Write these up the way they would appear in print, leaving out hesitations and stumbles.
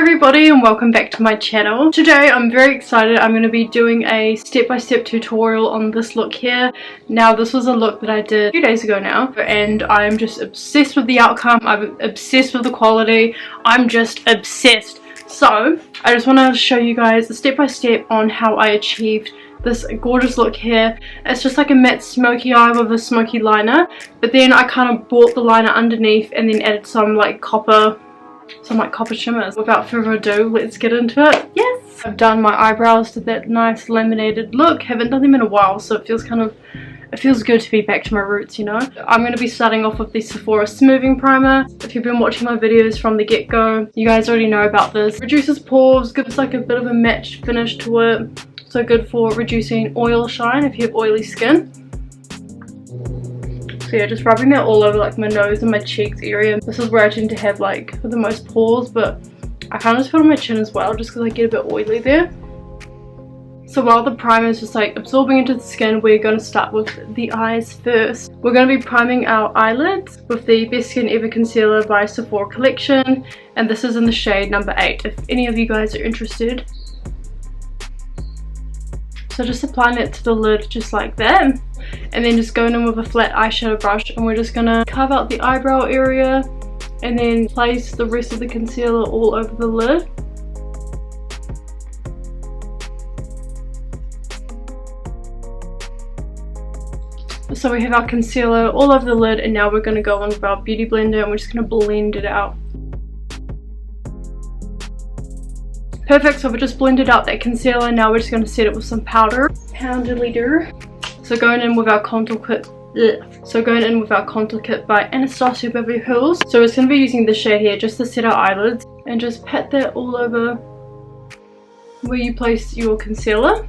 everybody and welcome back to my channel. Today I'm very excited. I'm going to be doing a step-by-step tutorial on this look here. Now this was a look that I did a few days ago now and I'm just obsessed with the outcome. I'm obsessed with the quality. I'm just obsessed. So I just want to show you guys a step-by-step on how I achieved this gorgeous look here. It's just like a matte smoky eye with a smoky liner, but then I kind of brought the liner underneath and then added some copper shimmers. Without further ado, let's get into it. Yes! I've done my eyebrows to that nice laminated look. Haven't done them in a while, so it feels good to be back to my roots, you know. I'm going to be starting off with the Sephora smoothing primer. If you've been watching my videos from the get-go, you guys already know about this. Reduces pores, gives like a bit of a matte finish to it. So good for reducing oil shine if you have oily skin. So yeah, just rubbing that all over like my nose and my cheeks area. This is where I tend to have like the most pores, but I kind of just put on my chin as well just because I get a bit oily there. So while the primer is just like absorbing into the skin, we're going to start with the eyes first. We're going to be priming our eyelids with the Best Skin Ever Concealer by Sephora Collection, and this is in the shade number 8 if any of you guys are interested. So just applying it to the lid just like that, and then just going in with a flat eyeshadow brush, and we're just going to carve out the eyebrow area and then place the rest of the concealer all over the lid. So we have our concealer all over the lid, and now we're going to go in with our beauty blender and we're just going to blend it out. Perfect, so we just blended out that concealer. Now we're just going to set it with some powder. So going in with our contour kit. By Anastasia Beverly Hills. So we're going to be using this shade here just to set our eyelids, and just pat that all over where you place your concealer.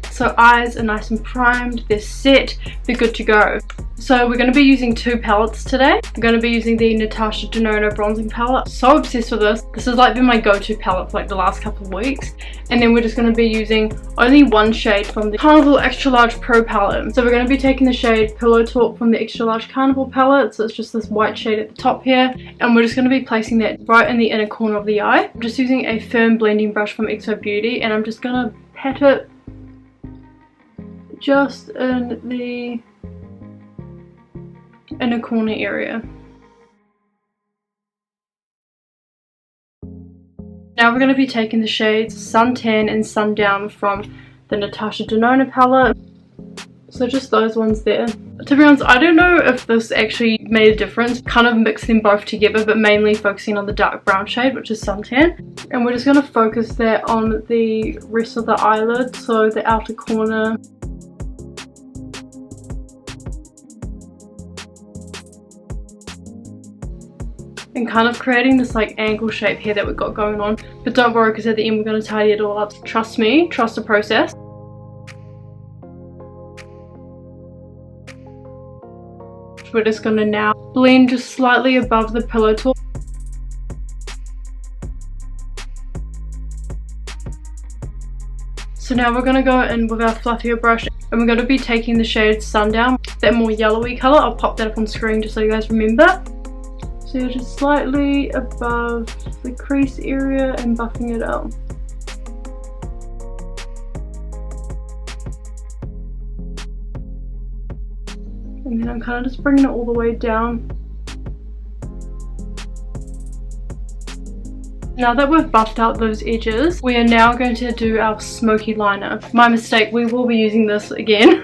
So eyes are nice and primed, they're set, they're good to go. So we're going to be using 2 palettes today. I'm going to be using the Natasha Denona bronzing palette. So obsessed with this. This has like been my go-to palette for like the last couple of weeks. And then we're just going to be using only one shade from the Carnival Extra Large Pro palette. So we're going to be taking the shade Pillow Talk from the Extra Large Carnival palette. So it's just this white shade at the top here. And we're just going to be placing that right in the inner corner of the eye. I'm just using a firm blending brush from xoBeauty, and I'm just going to pat it just in the inner corner area. Now we're going to be taking the shades Suntan and Sundown from the Natasha Denona palette. So just those ones there. To be honest, I don't know if this actually made a difference. Kind of mixing them both together, but mainly focusing on the dark brown shade, which is Suntan. And we're just going to focus that on the rest of the eyelid, so the outer corner. And kind of creating this like angle shape here that we've got going on. But don't worry, because at the end we're going to tidy it all up. Trust me, trust the process. We're just going to now blend just slightly above the Pillow Talk. So now we're going to go in with our fluffier brush, and we're going to be taking the shade Sundown, that more yellowy colour. I'll pop that up on screen just so you guys remember. So you're just slightly above the crease area and buffing it out. And then I'm kind of just bringing it all the way down. Now that we've buffed out those edges, we are now going to do our smoky liner. My mistake, we will be using this again.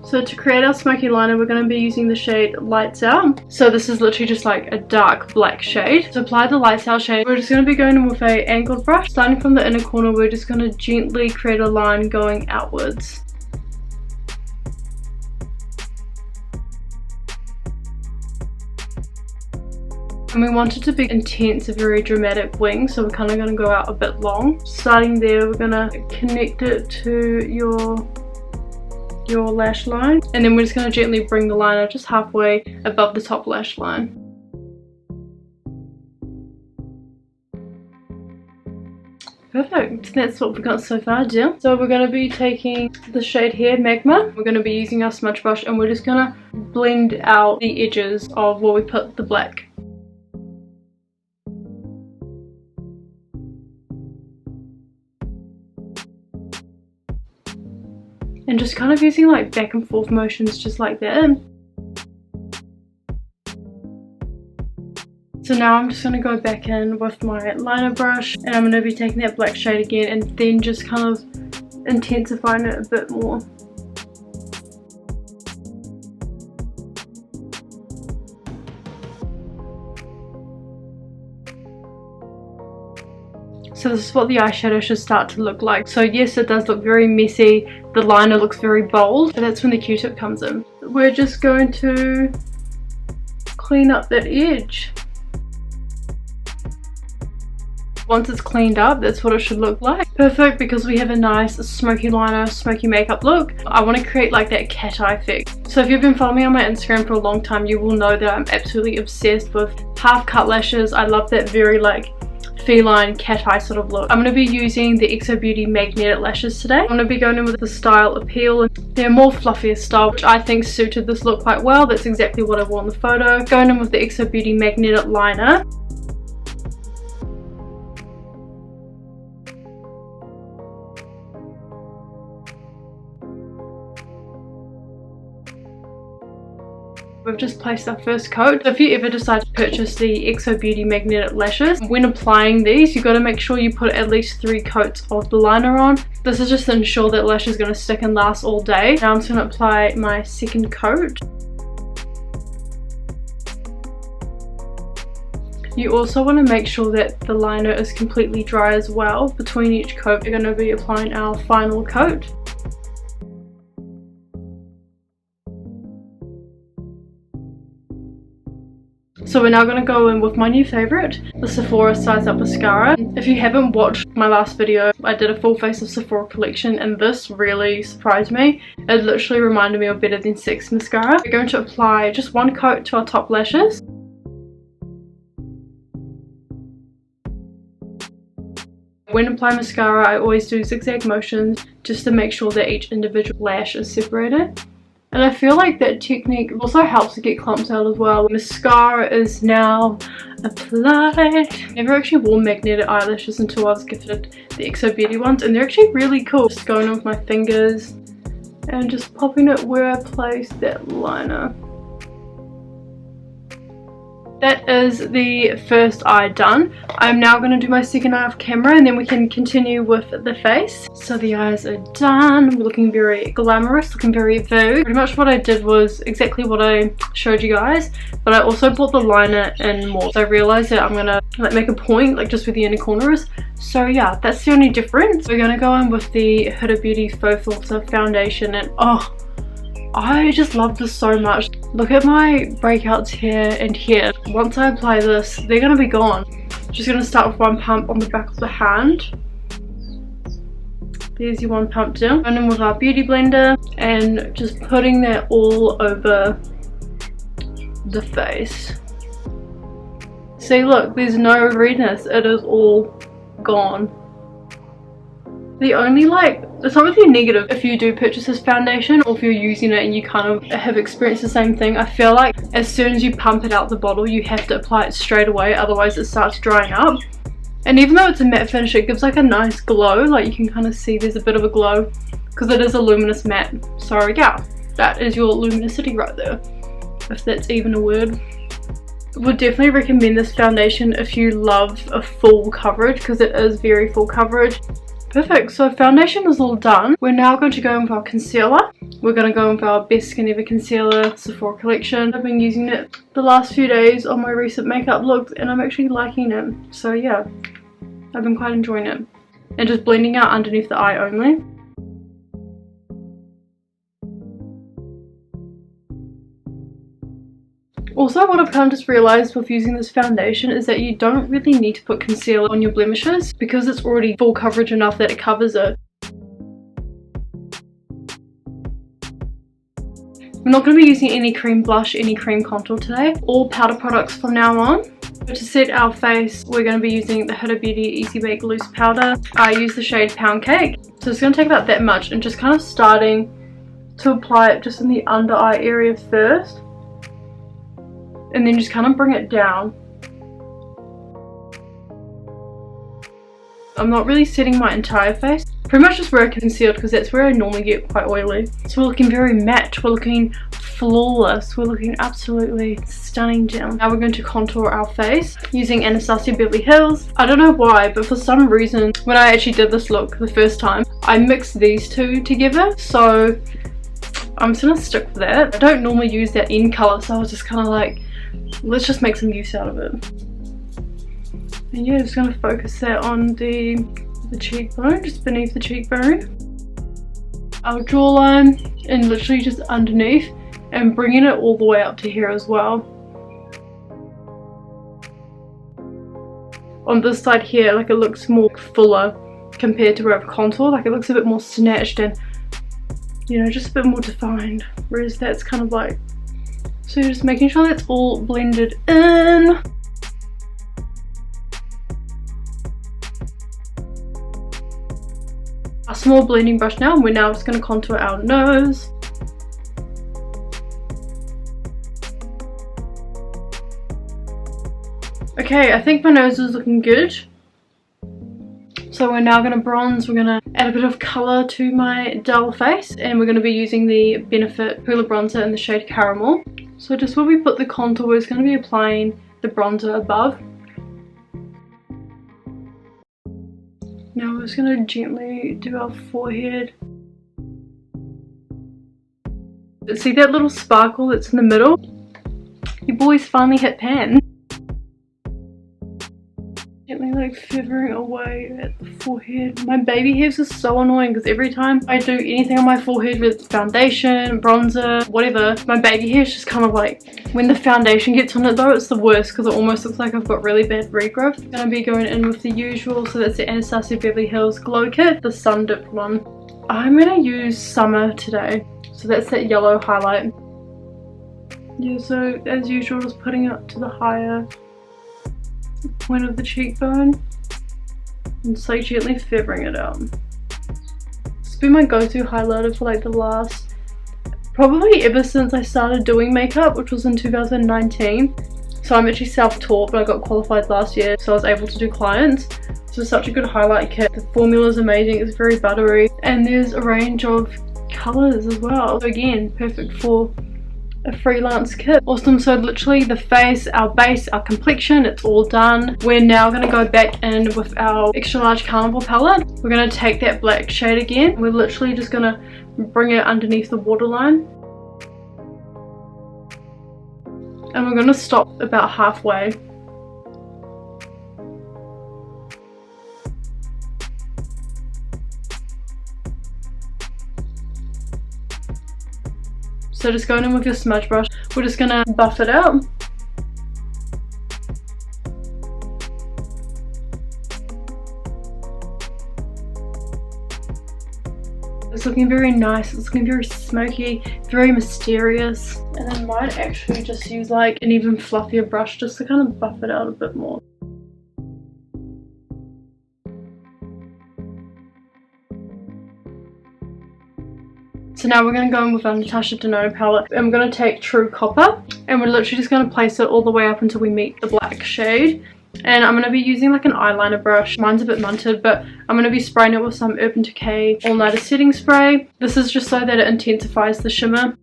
So to create our smoky liner, we're going to be using the shade Lights Out. So this is literally just like a dark black shade. To apply the Lights Out shade, we're just going to be going in with a angled brush. Starting from the inner corner, we're just going to gently create a line going outwards. And we want it to be intense, a very dramatic wing, so we're kind of going to go out a bit long. Starting there, we're going to connect it to your lash line, and then we're just going to gently bring the liner just halfway above the top lash line. Perfect, that's what we've got so far, dear. So we're going to be taking the shade here, Magma. We're going to be using our smudge brush, and we're just going to blend out the edges of where we put the black. and just kind of using like back and forth motions just like that. So now I'm just going to go back in with my liner brush, and I'm going to be taking that black shade again and then just kind of intensifying it a bit more. So this is what the eyeshadow should start to look like. So yes, it does look very messy. The liner looks very bold, but that's when the Q-tip comes in. We're just going to clean up that edge. Once it's cleaned up, that's what it should look like. Perfect, because we have a nice smoky liner, smoky makeup look. I want to create like that cat eye effect. So if you've been following me on my Instagram for a long time, you will know that I'm absolutely obsessed with half cut lashes. I love that very like feline cat eye sort of look. I'm going to be using the xoBeauty magnetic lashes today. I'm going to be going in with the style Appeal. They're more fluffier style, which I think suited this look quite well. That's exactly what I wore in the photo. Going in with the xoBeauty magnetic liner. We've just placed our first coat. So if you ever decide to purchase the xoBeauty magnetic lashes, when applying these, you've got to make sure you put at least 3 coats of the liner on. This is just to ensure that lash is going to stick and last all day. Now I'm just going to apply my second coat. You also want to make sure that the liner is completely dry as well. Between each coat, you're going to be applying our final coat. So we're now going to go in with my new favourite, the Sephora Size Up Mascara. If you haven't watched my last video, I did a full face of Sephora collection, and this really surprised me. It literally reminded me of Better Than Sex mascara. We're going to apply just 1 coat to our top lashes. When applying mascara, I always do zigzag motions just to make sure that each individual lash is separated. And I feel like that technique also helps to get clumps out as well. Mascara is now applied. I never actually wore magnetic eyelashes until I was gifted the xoBeauty ones, and they're actually really cool. Just going on with my fingers and just popping it where I placed that liner. That is the first eye done. I'm now going to do my second eye off camera, and then we can continue with the face. So the eyes are done. We're looking very glamorous, looking very Vogue. Pretty much what I did was exactly what I showed you guys, but I also brought the liner in more. So I realized that I'm going to like make a point like just with the inner corners. So yeah, that's the only difference. We're going to go in with the Huda Beauty Faux Filter foundation, and oh, I just love this so much. Look at my breakouts here and here. Once I apply this, they're going to be gone. Just going to start with 1 pump on the back of the hand. There's your 1 pump down. Going in with our beauty blender and just putting that all over the face. See, look, there's no redness. It is all gone. The only it's not really negative if you do purchase this foundation, or if you're using it and you kind of have experienced the same thing. I feel like as soon as you pump it out the bottle, you have to apply it straight away, otherwise it starts drying up. And even though it's a matte finish, it gives like a nice glow. Like you can kind of see there's a bit of a glow because it is a luminous matte. So yeah, that is your luminosity right there, if that's even a word. Would definitely recommend this foundation if you love a full coverage, because it is very full coverage. Perfect, so foundation is all done. We're now going to go in with our concealer. We're going to go in with our Best Skin Ever concealer, Sephora collection. I've been using it the last few days on my recent makeup looks, and I'm actually liking it. So yeah, I've been quite enjoying it. And just blending out underneath the eye only. Also, what I've kind of just realised with using this foundation is that you don't really need to put concealer on your blemishes, because it's already full coverage enough that it covers it. We're not going to be using any cream blush, any cream contour today. All powder products from now on. To set our face, we're going to be using the Huda Beauty Easy Bake Loose Powder. I use the shade Pound Cake. So it's going to take about that much, and just kind of starting to apply it just in the under eye area first. And then just kind of bring it down. I'm not really setting my entire face. Pretty much just where I concealed, because that's where I normally get quite oily. So we're looking very matte, we're looking flawless, we're looking absolutely stunning down. Now we're going to contour our face using Anastasia Beverly Hills. I don't know why, but for some reason when I actually did this look the first time, I mixed these two together, so I'm just gonna stick with that. I don't normally use that in colour, so I was just kind of like, let's just make some use out of it. And yeah, just gonna focus that on the cheekbone, just beneath the cheekbone, our jawline, and literally just underneath, and bringing it all the way up to here as well. On this side here, like, it looks more fuller compared to where I've contoured. Like, it looks a bit more snatched and, you know, just a bit more defined, whereas that's kind of like, so just making sure that's all blended in. A small blending brush now, and we're now just going to contour our nose. Okay, I think my nose is looking good. So we're now going to bronze, we're going to add a bit of colour to my dull face, and we're going to be using the Benefit Hoola bronzer in the shade Caramel. So just where we put the contour, we're just going to be applying the bronzer above. Now we're just going to gently do our forehead. See that little sparkle that's in the middle? Your boy's finally hit pan. Gently like feathering away at the forehead. My baby hairs are so annoying because every time I do anything on my forehead with foundation, bronzer, whatever, my baby hairs just kind of like, when the foundation gets on it though, it's the worst because it almost looks like I've got really bad regrowth. I'm going to be going in with the usual, so that's the Anastasia Beverly Hills Glow Kit, the Sun Dipped one. I'm going to use Summer today, so that's that yellow highlight. Yeah, so as usual, just putting it to the higher point of the cheekbone and so gently feathering it out. This has been my go-to highlighter for like the last, probably ever since I started doing makeup, which was in 2019. So I'm actually self-taught, but I got qualified last year, so I was able to do clients. So it's such a good highlight kit. The formula is amazing, it's very buttery, and there's a range of colours as well. So again, perfect for a freelance kit. Awesome. So literally the face, our base, our complexion, it's all done. We're now going to go back in with our extra large Carnival palette. We're going to take that black shade again. We're literally just going to bring it underneath the waterline, and we're going to stop about halfway. So just going in with your smudge brush, we're just going to buff it out. It's looking very nice, it's looking very smoky, very mysterious. And I might actually just use like an even fluffier brush just to kind of buff it out a bit more. So now we're going to go in with our Natasha Denona palette, and we're going to take True Copper, and we're literally just going to place it all the way up until we meet the black shade. And I'm going to be using like an eyeliner brush. Mine's a bit munted, but I'm going to be spraying it with some Urban Decay All Nighter Setting Spray. This is just so that it intensifies the shimmer.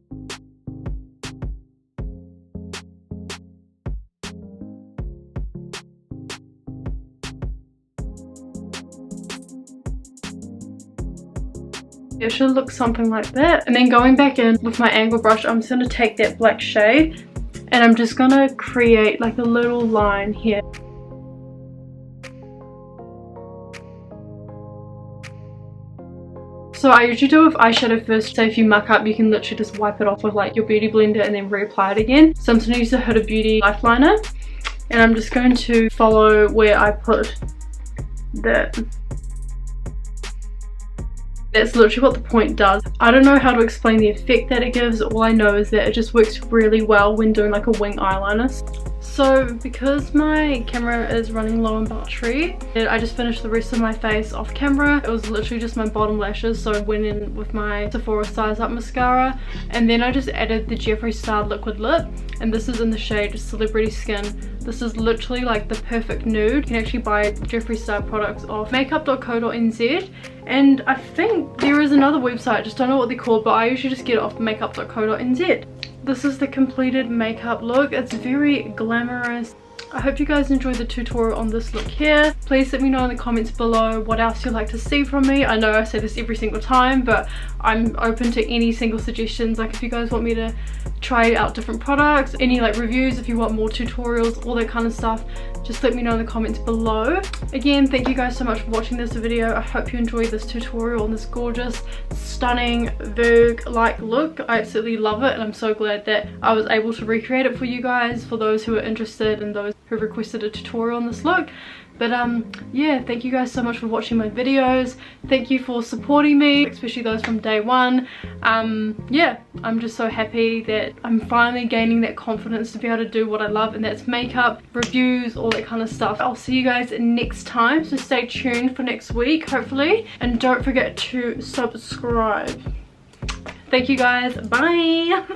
It should look something like that. And then going back in with my angle brush, I'm just going to take that black shade and I'm just going to create like a little line here. So I usually do it with eyeshadow first, so if you muck up you can literally just wipe it off with like your beauty blender and then reapply it again. So I'm just going to use the Huda Beauty Life Liner, and I'm just going to follow where I put that. That's literally what the point does. I don't know how to explain the effect that it gives. All I know is that it just works really well when doing like a wing eyeliner. So because my camera is running low on battery, I just finished the rest of my face off camera. It was literally just my bottom lashes, so I went in with my Sephora Size Up mascara, and then I just added the Jeffree Star liquid lip, and this is in the shade Celebrity Skin. This is literally like the perfect nude. You can actually buy Jeffree Star products off makeup.co.nz, and I think there is another website, I just don't know what they're called, but I usually just get it off makeup.co.nz. This is the completed makeup look. It's very glamorous. I hope you guys enjoyed the tutorial on this look here. Please let me know in the comments below what else you'd like to see from me. I know I say this every single time, but I'm open to any single suggestions. Like if you guys want me to try out different products, any like reviews, if you want more tutorials, all that kind of stuff, just let me know in the comments below. Again, thank you guys so much for watching this video. I hope you enjoyed this tutorial on this gorgeous, stunning Vogue-like look. I absolutely love it, and I'm so glad that I was able to recreate it for you guys, for those who are interested and those who requested a tutorial on this look. But yeah, thank you guys so much for watching my videos. Thank you for supporting me, especially those from day one. Yeah, I'm just so happy that I'm finally gaining that confidence to be able to do what I love, and that's makeup, reviews, all that kind of stuff. I'll see you guys next time, so stay tuned for next week, hopefully. And don't forget to subscribe. Thank you guys, bye!